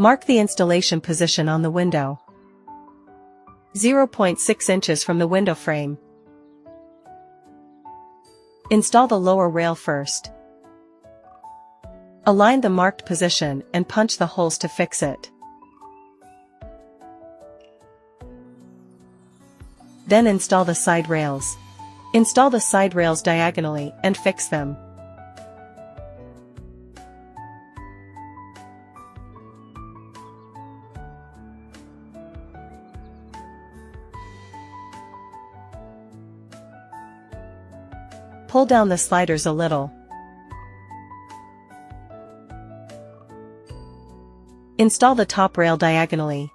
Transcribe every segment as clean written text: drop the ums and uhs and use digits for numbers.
Mark the installation position on the window. 0.6 inches from the window frame. Install the lower rail first. Align the marked position and punch the holes to fix it. Then install the side rails. Install the side rails diagonally and fix them. Pull down the sliders a little. Install the top rail diagonally.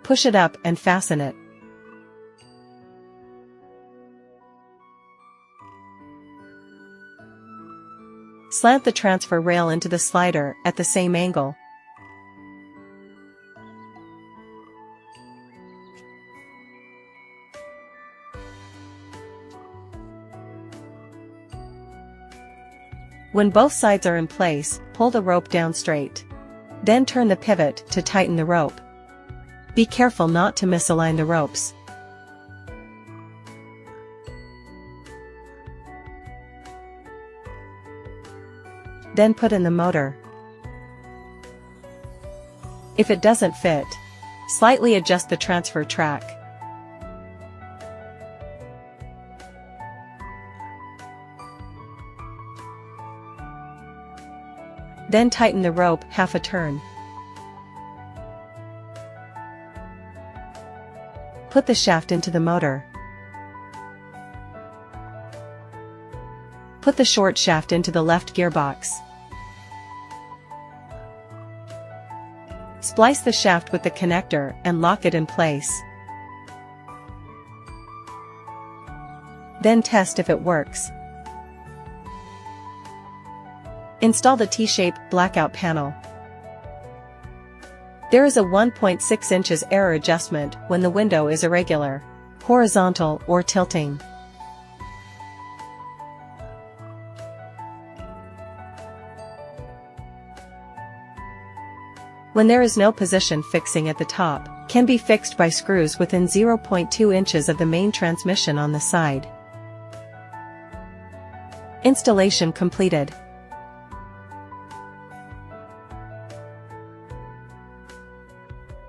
Push it up and fasten it. Slant the transfer rail into the slider at the same angle. When both sides are in place, pull the rope down straight. Then turn the pivot to tighten the rope. Be careful not to misalign the ropes. Then put in the motor. If it doesn't fit, slightly adjust the transfer track. Then tighten the rope half a turn. Put the shaft into the motor. Put the short shaft into the left gearbox. Splice the shaft with the connector and lock it in place. Then test if it works. Install the T-shape blackout panel. There is a 1.6 inches error adjustment when the window is irregular, horizontal or tilting. When there is no position fixing at the top, can be fixed by screws within 0.2 inches of the main transmission on the side. Installation completed.